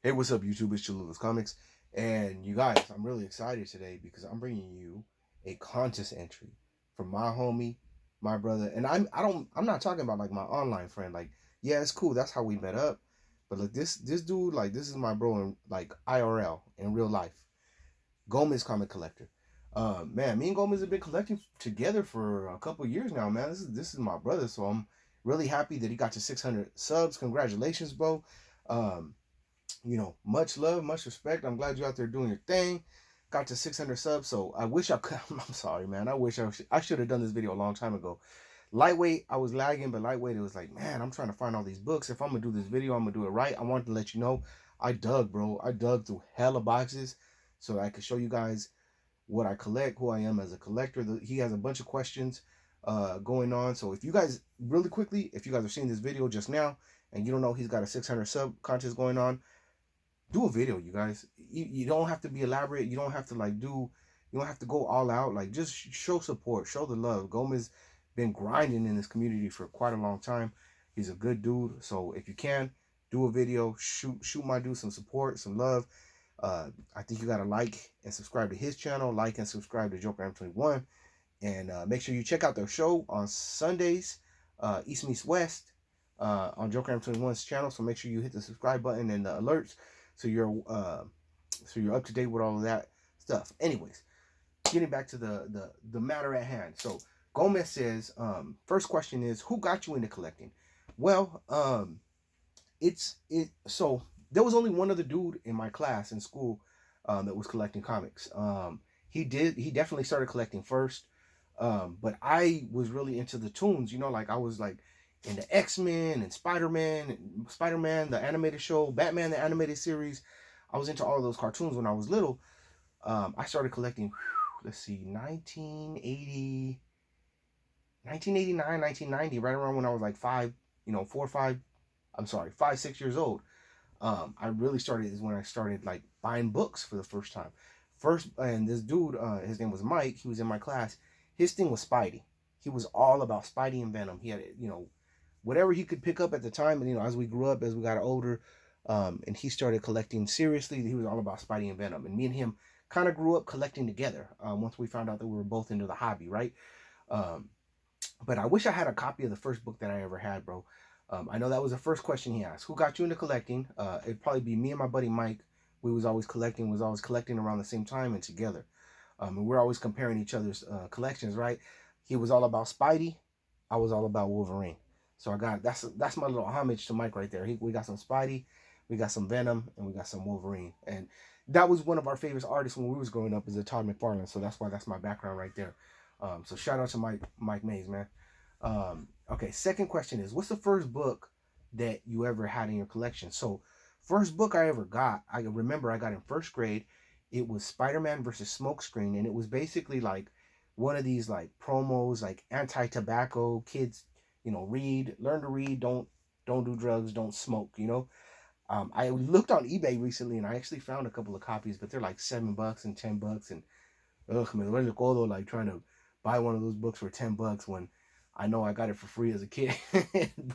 Hey, what's up, YouTube? It's Cholula's Comics, and you guys, I'm really excited today because I'm bringing you a contest entry from my homie, my brother, and I'm not talking about like my online friend. Like, yeah, it's cool. That's how we met up, but like this dude, like this is my bro in like IRL in real life. Gomez Comic Collector. Man, me and Gomez have been collecting together for a couple years now, man. This is my brother, so I'm really happy that he got to 600 subs. Congratulations, bro. Um, much love, much respect. I'm glad you're out there doing your thing. Got to 600 subs, so I wish I could. I'm sorry, man. I wish I should have done this video a long time ago. Lightweight, I was lagging, but lightweight, it was like, man, I'm trying to find all these books. If I'm gonna do this video, I'm gonna do it right. I wanted to let you know, I dug, bro. I dug through hella boxes so I could show you guys what I collect, who I am as a collector. He has a bunch of questions going on. So if you guys, really quickly, if you guys are seeing this video just now and you don't know he's got a 600 sub contest going on, do a video, you guys. You don't have to be elaborate. You don't have to you don't have to go all out. Like, just show support, show the love. Gomez been grinding in this community for quite a long time. He's a good dude. So if you can, do a video, shoot my dude some support, some love. I think you gotta like and subscribe to his channel, like and subscribe to Joker M21, and make sure you check out their show on Sundays, East Meets West, on Joker M21's channel. So make sure you hit the subscribe button and the alerts so you're up to date with all of that stuff. Anyways, getting back to the matter at hand. So Gomez says, first question is, who got you into collecting? Well, so there was only one other dude in my class in school that was collecting comics. He definitely started collecting first. But I was really into the tunes, like I was like into X-Men and Spider-Man, the animated show, Batman, the animated series. I was into all of those cartoons when I was little. I started collecting, let's see, 1989, 1990, right around when I was like 5, 6 years old. I really started is when I started like buying books for the first time. And this dude, his name was Mike. He was in my class. His thing was Spidey. He was all about Spidey and Venom. He had, whatever he could pick up at the time. And as we grew up, as we got older, and he started collecting seriously, he was all about Spidey and Venom. And me and him kind of grew up collecting together. Once we found out that we were both into the hobby, right? Um, but I wish I had a copy of the first book that I ever had, bro. I know that was the first question he asked. Who got you into collecting? It'd probably be me and my buddy Mike. We was always collecting around the same time and together. And we're always comparing each other's collections, right? He was all about Spidey. I was all about Wolverine. So that's my little homage to Mike right there. We got some Spidey, we got some Venom, and we got some Wolverine. And that was one of our favorite artists when we was growing up, is a Todd McFarlane. So that's why that's my background right there. So shout out to Mike Mays, man. Okay, second question is, what's the first book that you ever had in your collection? So, first book I ever got, I remember I got in first grade. It was Spider-Man versus Smokescreen, and it was basically like one of these like promos, like anti-tobacco kids, learn to read, don't do drugs, don't smoke. I looked on eBay recently, and I actually found a couple of copies, but they're like $7 and $10, and ugh, man, where's the codo, like trying to buy one of those books for $10 when I know I got it for free as a kid.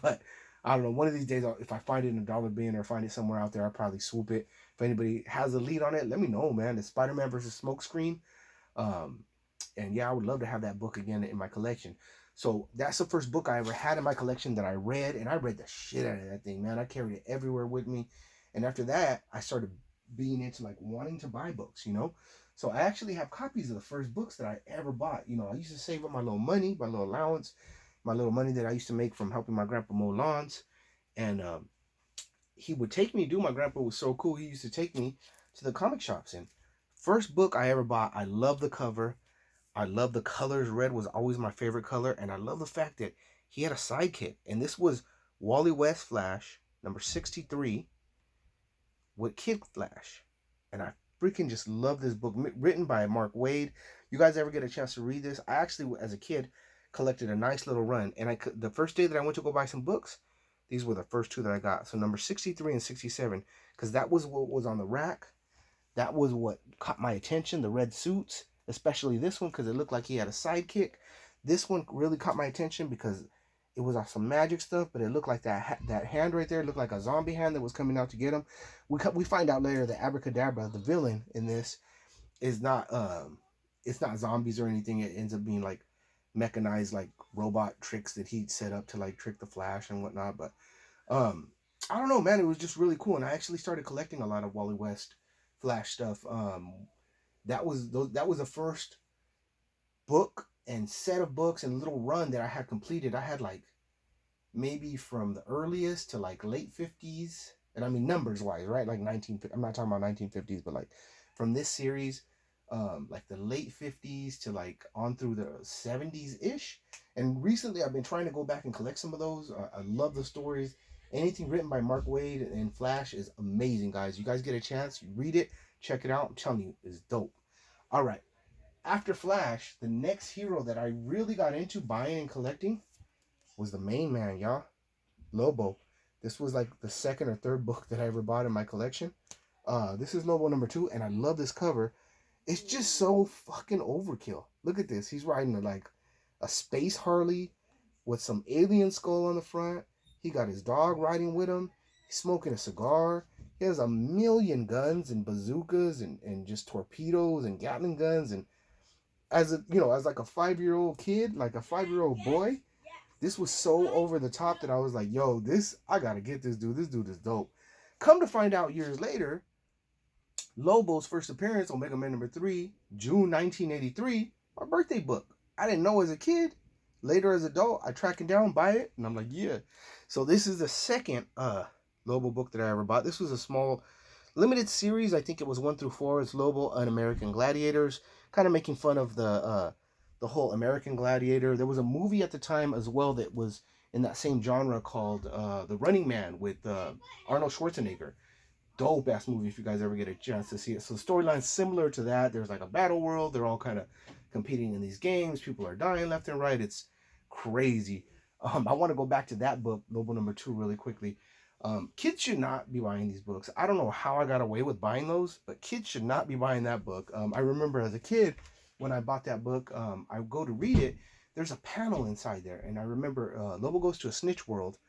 But I don't know. One of these days, if I find it in a dollar bin or find it somewhere out there, I'll probably swoop it. If anybody has a lead on it, let me know, man. It's Spider-Man versus Smokescreen. Um, and yeah, I would love to have that book again in my collection. So that's the first book I ever had in my collection that I read, and I read the shit out of that thing, man. I carried it everywhere with me. And after that, I started being into like wanting to buy books. So I actually have copies of the first books that I ever bought. I used to save up my little money, my little allowance, my little money that I used to make from helping my grandpa mow lawns. And he would take me, my grandpa was so cool. He used to take me to the comic shops. And first book I ever bought, I love the cover. I love the colors. Red was always my favorite color. And I love the fact that he had a sidekick. And this was Wally West Flash, number 63, with Kid Flash. And I freaking just love this book, written by Mark Waid. You guys ever get a chance to read this? I actually, as a kid, collected a nice little run. And the first day that I went to go buy some books, these were the first two that I got. So number 63 and 67, because that was what was on the rack. That was what caught my attention, the red suits, especially this one because it looked like he had a sidekick. This one really caught my attention because it was some magic stuff, but it looked like that hand right there looked like a zombie hand that was coming out to get him. We find out later that Abracadabra, the villain in this, is not it's not zombies or anything. It ends up being like mechanized like robot tricks that he set up to like trick the Flash and whatnot. But um I don't know, man, it was just really cool, and I actually started collecting a lot of Wally West Flash stuff. That was the first book and set of books and little run that I had completed. I had like maybe from the earliest to like late 50s, and I mean numbers wise, right? Like 19, I'm not talking about 1950s, but like from this series, like the late 50s to like on through the 70s ish. And recently I've been trying to go back and collect some of those. I love the stories. Anything written by Mark Waid and Flash is amazing, guys. You guys get a chance, you read it, check it out. I'm telling you, it's dope. All right, after Flash, the next hero that I really got into buying and collecting was the main man, y'all. Lobo. This was like the second or third book that I ever bought in my collection. This is Lobo #2, and I love this cover. It's just so fucking overkill. Look at this. He's riding like a space Harley with some alien skull on the front. He got his dog riding with him. He's smoking a cigar. He has a million guns and bazookas and just torpedoes and Gatling guns. And as like a 5-year-old kid, like a 5-year-old boy, this was so over the top that I was like, yo, I gotta get this dude. This dude is dope. Come to find out years later, Lobo's first appearance, Omega Man #3, June 1983, my birthday book. I didn't know as a kid. Later as an adult, I track it down, buy it, and I'm like, yeah. So this is the second Lobo book that I ever bought. This was a small limited series. I think it was 1 through 4. It's Lobo, Un-American Gladiators, kind of making fun of the whole American Gladiator. There was a movie at the time as well that was in that same genre called The Running Man with Arnold Schwarzenegger. Dope ass movie if you guys ever get a chance to see it. So the storyline's similar to that. There's like a battle world. They're all kind of competing in these games. People are dying left and right. It's crazy. I want to go back to that book, Lobo #2, really quickly. Kids should not be buying these books. I don't know how I got away with buying those, but kids should not be buying that book. I remember as a kid, when I bought that book, I go to read it. There's a panel inside there, and I remember Lobo goes to a snitch world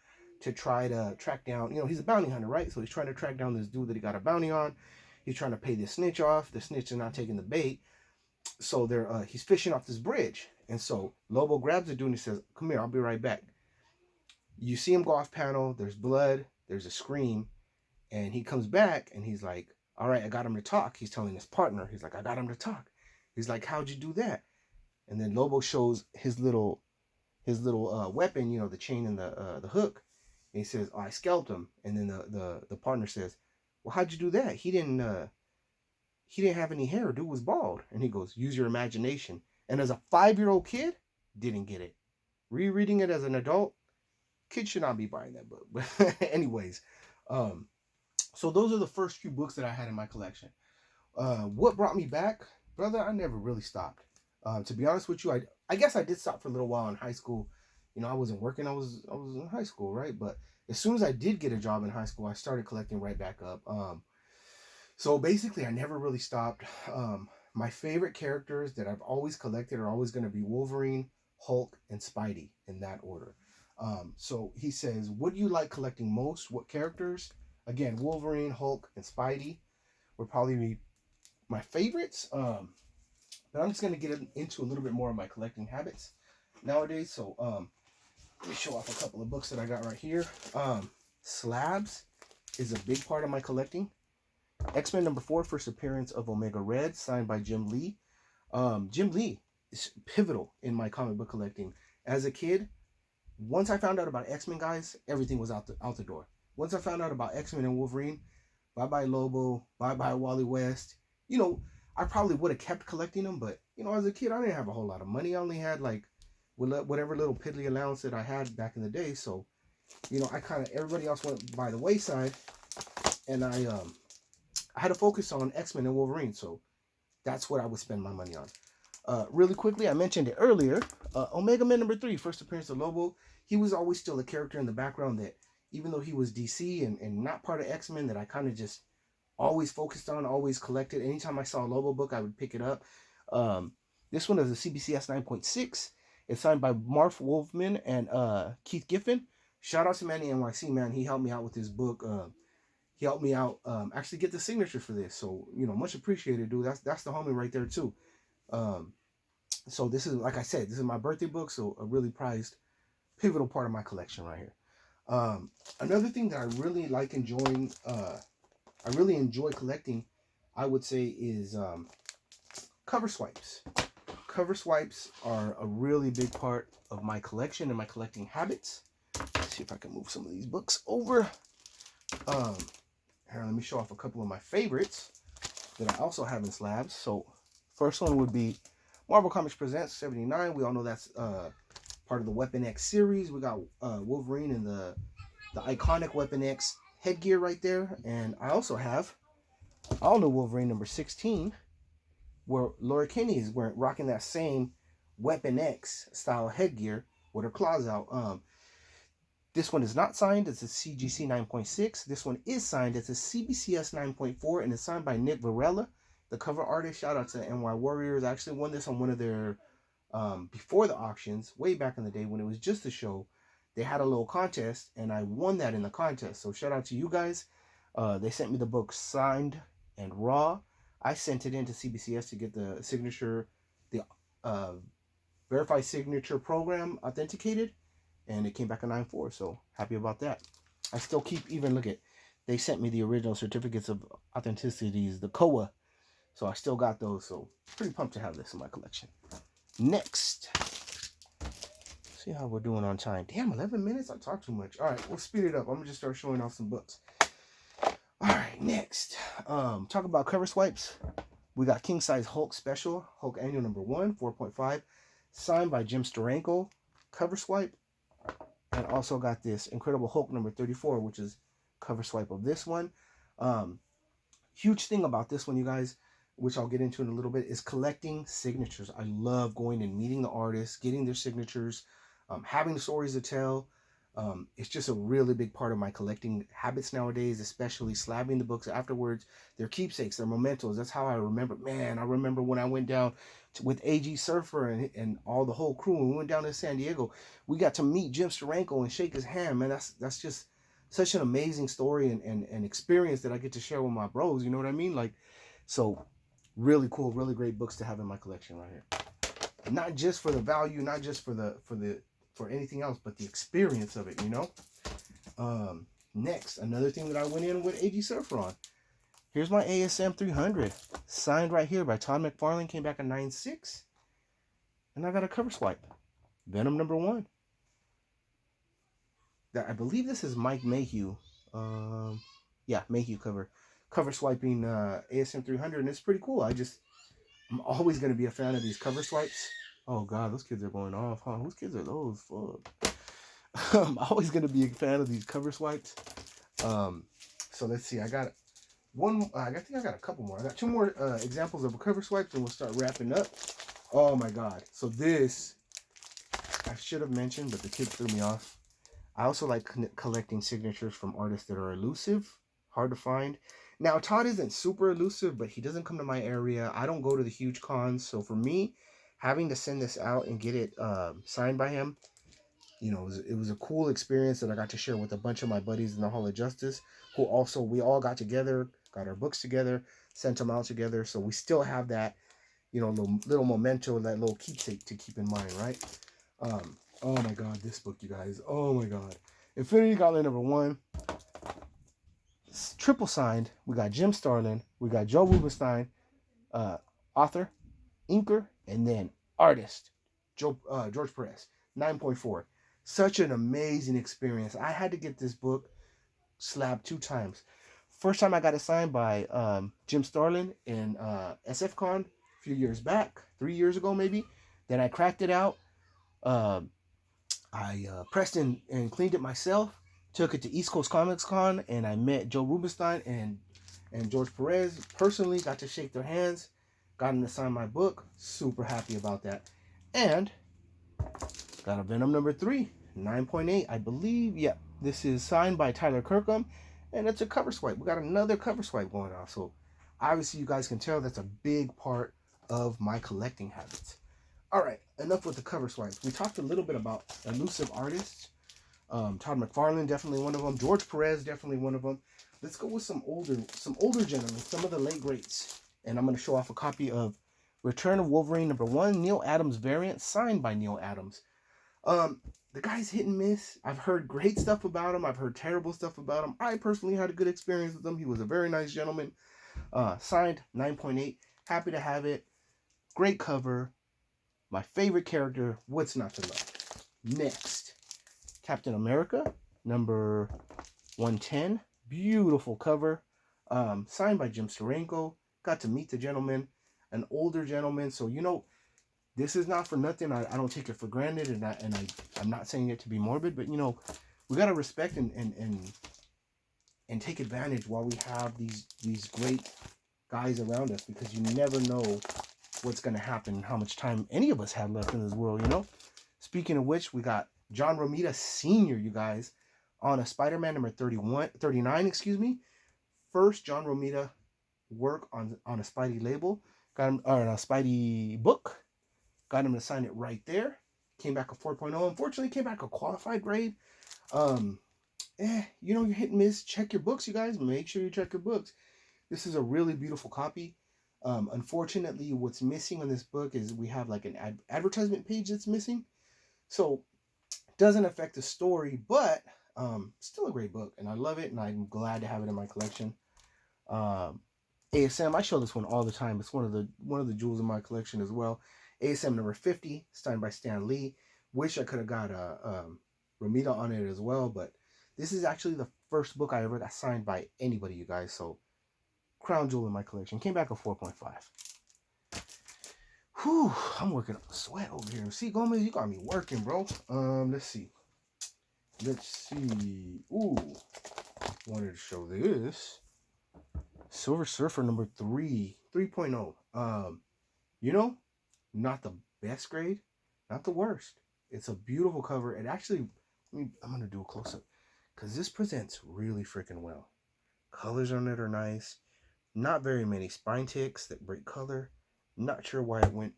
to try to track down, he's a bounty hunter, right? So he's trying to track down this dude that he got a bounty on. He's trying to pay this snitch off. The snitch is not taking the bait. So he's fishing off this bridge. And so Lobo grabs the dude and he says, come here, I'll be right back. You see him go off panel. There's blood. There's a scream. And he comes back and he's like, all right, I got him to talk. He's telling his partner. He's like, I got him to talk. He's like, how'd you do that? And then Lobo shows his little weapon, the chain and the hook. And he says, oh, I scalped him. And then the partner says, well, how'd you do that? He didn't have any hair. Dude was bald. And he goes, use your imagination. And as a 5-year-old kid, didn't get it. Rereading it as an adult, kids should not be buying that book. But anyways, so those are the first few books that I had in my collection. What brought me back? Brother, I never really stopped. To be honest with you, I guess I did stop for a little while in high school. I wasn't working. I was in high school, right? But as soon as I did get a job in high school, I started collecting right back up. So basically, I never really stopped. My favorite characters that I've always collected are always going to be Wolverine, Hulk, and Spidey in that order. So he says, what do you like collecting most? What characters? Again, Wolverine, Hulk, and Spidey would probably be my favorites. But I'm just going to get into a little bit more of my collecting habits nowadays. So let me show off a couple of books that I got right here. Slabs is a big part of my collecting. X-Men #4, first appearance of Omega Red, signed by Jim Lee. Jim Lee is pivotal in my comic book collecting. As a kid, once I found out about X-Men, guys, everything was out the door. Once I found out about X-Men and Wolverine, bye-bye Lobo, bye-bye Wally West. I probably would have kept collecting them, but, as a kid, I didn't have a whole lot of money. I only had, whatever little piddly allowance that I had back in the day. So, everybody else went by the wayside, and I had to focus on X-Men and Wolverine, so that's what I would spend my money on. Really quickly, I mentioned it earlier, Omega Man #3, first appearance of Lobo. He was always still a character in the background that, even though he was DC and not part of X-Men, that I kind of just always focused on, always collected. Anytime I saw a Lobo book, I would pick it up. This one is a CBCS 9.6. It's signed by Marv Wolfman and Keith Giffen. Shout out to Manny NYC, man. He helped me out with this book. He helped me out actually get the signature for this. So, much appreciated, dude. That's the homie right there too. Um, so this is, like I said, this is my birthday book, so a really prized, pivotal part of my collection right here. Another thing that I really like enjoying, I really enjoy collecting, I would say, is cover swipes. Cover swipes are a really big part of my collection and my collecting habits. Let's see if I can move some of these books over. Here, let me show off a couple of my favorites that I also have in slabs. So, first one would be Marvel Comics Presents 79. We all know that's part of the Weapon X series. We got Wolverine and the iconic Weapon X headgear right there. And I also have Aldo Wolverine number 16, where Laura Kinney is rocking that same Weapon X style headgear with her claws out. This one is not signed. It's a CGC 9.6. This one is signed. It's a CBCS 9.4, and it's signed by Nick Varela, the cover artist. Shout out to NY Warriors. I actually won this on one of their, before the auctions, way back in the day when it was just a show. They had a little contest, and I won that in the contest. So shout out to you guys. They sent me the book signed and raw. I sent it into CBCS to get the signature, the verified signature program authenticated. And it came back a 9.4, so happy about that. I still keep, even look at, they sent me the original certificates of authenticities, the COA. So I still got those, so pretty pumped to have this in my collection. Next. See how we're doing on time. Damn, 11 minutes? I talk too much. All right, we'll speed it up. I'm going to just start showing off some books. All right, next. Talk about cover swipes. We got King Size Hulk Special, Hulk Annual number 1, 4.5. Signed by Jim Steranko. Cover swipe. And also got this Incredible Hulk number 34, which is cover swipe of this one. Huge thing about this one, you guys, which I'll get into in a little bit, is collecting signatures. I love going and meeting the artists, getting their signatures, having stories to tell. It's just a really big part of my collecting habits nowadays, especially slabbing the books afterwards. They're keepsakes, they're mementos. That's how I remember. Man, I remember when I went down with AG Surfer and all the whole crew, and we went down to San Diego. We got to meet Jim Steranko and shake his hand, man. That's just such an amazing story and experience that I get to share with my bros. You know what I mean? Like, so really cool, really great books to have in my collection right here. Not just for the value, not just for anything else, but the experience of it, you know. Next, another thing that I went in with AG Surfer on. Here's my ASM 300, signed right here by Todd McFarlane, came back a 9.6. And I got a cover swipe. Venom number 1. I believe this is Mike Mayhew. Yeah, Mayhew cover swiping ASM 300, and it's pretty cool. I'm always going to be a fan of these cover swipes. Oh, God, those kids are going off, huh? Whose kids are those? Fuck. I'm always going to be a fan of these cover swipes. So let's see. I got one. I think I got a couple more. I got 2 more examples of cover swipes, and we'll start wrapping up. Oh, my God. So this, I should have mentioned, but the kids threw me off. I also like collecting signatures from artists that are elusive, hard to find. Now, Todd isn't super elusive, but he doesn't come to my area. I don't go to the huge cons. So for me, having to send this out and get it signed by him, you know, it was a cool experience that I got to share with a bunch of my buddies in the Hall of Justice, who also, we all got together, got our books together, sent them out together. So we still have that, you know, little memento, that little keepsake to keep in mind, right? Oh my God, this book, you guys. Oh my God. Infinity Gauntlet number 1. Triple signed. We got Jim Starlin. We got Joe Rubenstein, author, inker, and then artist, George Perez. 9.4. Such an amazing experience. I had to get this book slabbed 2 times. First time I got it signed by Jim Starlin in SFCon a few years back, 3 years ago maybe. Then I cracked it out. I pressed and cleaned it myself. Took it to East Coast Comics Con, and I met Joe Rubenstein and George Perez personally. Got to shake their hands. Got them to sign my book. Super happy about that. And got a Venom number 3, 9.8, I believe. Yeah, this is signed by Tyler Kirkham, and it's a cover swipe. We got another cover swipe going on. So obviously you guys can tell that's a big part of my collecting habits. All right, enough with the cover swipes. We talked a little bit about elusive artists. Todd McFarlane, definitely one of them. George Perez, definitely one of them. Let's go with some older gentlemen, some of the late greats. And I'm going to show off a copy of Return of Wolverine #1, Neil Adams variant, signed by Neil Adams. The guy's hit and miss. I've heard great stuff about him. I've heard terrible stuff about him. I personally had a good experience with him. He was a very nice gentleman. Signed 9.8. Happy to have it. Great cover. My favorite character. What's not to love? Next, Captain America, number 110. Beautiful cover. Signed by Jim Steranko. Got to meet the gentleman. An older gentleman. So, you know, this is not for nothing. I don't take it for granted, and I'm not saying it to be morbid, but you know, we gotta respect and take advantage while we have these great guys around us, because you never know what's gonna happen, how much time any of us have left in this world, you know. Speaking of which, we got John Romita Sr., you guys, on a Spider-Man number 39, excuse me. First John Romita work on a Spidey label, got him, or a Spidey book. Got him to sign it right there. Came back a 4.0. Unfortunately, came back a qualified grade. You know, you're hit and miss. Check your books, you guys. Make sure you check your books. This is a really beautiful copy. Unfortunately, what's missing on this book is we have like an advertisement page that's missing. So, it doesn't affect the story, but still a great book. And I love it, and I'm glad to have it in my collection. ASM, I show this one all the time. It's one of the jewels in my collection as well. ASM number 50, signed by Stan Lee. Wish I could have got Romita on it as well, but this is actually the first book I ever got signed by anybody, you guys. So, crown jewel in my collection. Came back a 4.5. Whew, I'm working up a sweat over here. See, Gomez, you got me working, bro. Let's see. Ooh, wanted to show this. Silver Surfer number 3.0. You know, not the best grade, not the worst. It's a beautiful cover. It actually, I'm going to do a close-up, because this presents really freaking well. Colors on it are nice. Not very many spine ticks that break color. Not sure why it went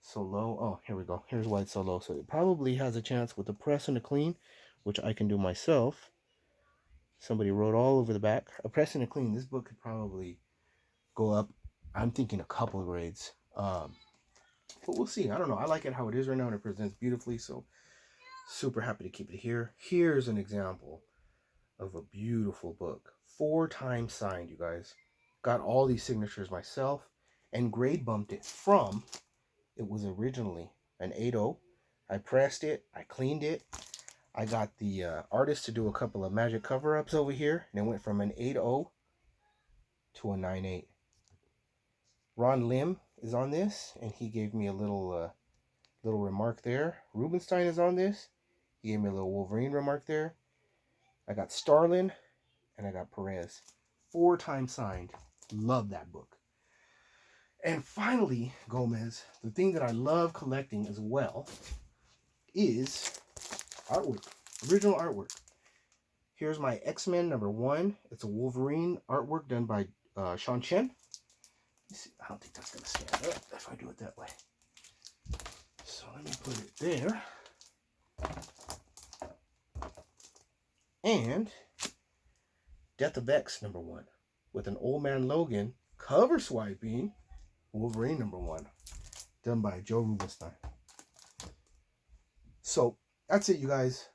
so low. Oh, here we go. Here's why it's so low. So it probably has a chance with the press and a clean, which I can do myself. Somebody wrote all over the back. A press and a clean. This book could probably go up, I'm thinking, a couple of grades. But we'll see. I don't know. I like it how it is right now, and it presents beautifully. So, super happy to keep it here. Here's an example of a beautiful book. 4 times signed, you guys. Got all these signatures myself, and grade bumped it from, it was originally an 8.0. I pressed it. I cleaned it. I got the artist to do a couple of magic cover-ups over here, and it went from an 8.0 to a 9.8. Ron Lim is on this, and he gave me a little remark there. Rubenstein is on this. He gave me a little Wolverine remark there. I got Starlin, and I got Perez. 4 times signed. Love that book. And finally, Gomez, the thing that I love collecting as well is artwork. Original artwork. Here's my X-Men #1. It's a Wolverine artwork done by Sean Chen. I don't think that's going to stand up if I do it that way. So let me put it there. And Death of X #1 with an Old Man Logan cover swiping Wolverine #1 done by Joe Rubenstein. So that's it, you guys.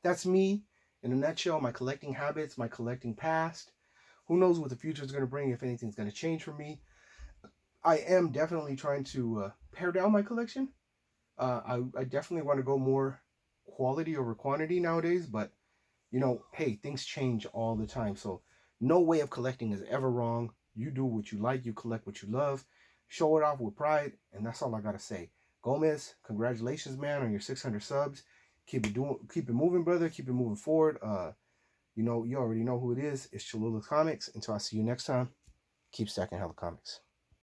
That's me in a nutshell. My collecting habits, my collecting past. Who knows what the future is going to bring, if anything's going to change for me. I am definitely trying to pare down my collection. I definitely want to go more quality over quantity nowadays, but, you know, hey, things change all the time. So no way of collecting is ever wrong. You do what you like. You collect what you love. Show it off with pride, and that's all I got to say. Gomez, congratulations, man, on your 600 subs. Keep it moving, brother. Keep it moving forward. You know, you already know who it is. It's Cholula Comics. Until I see you next time, keep stacking hella comics.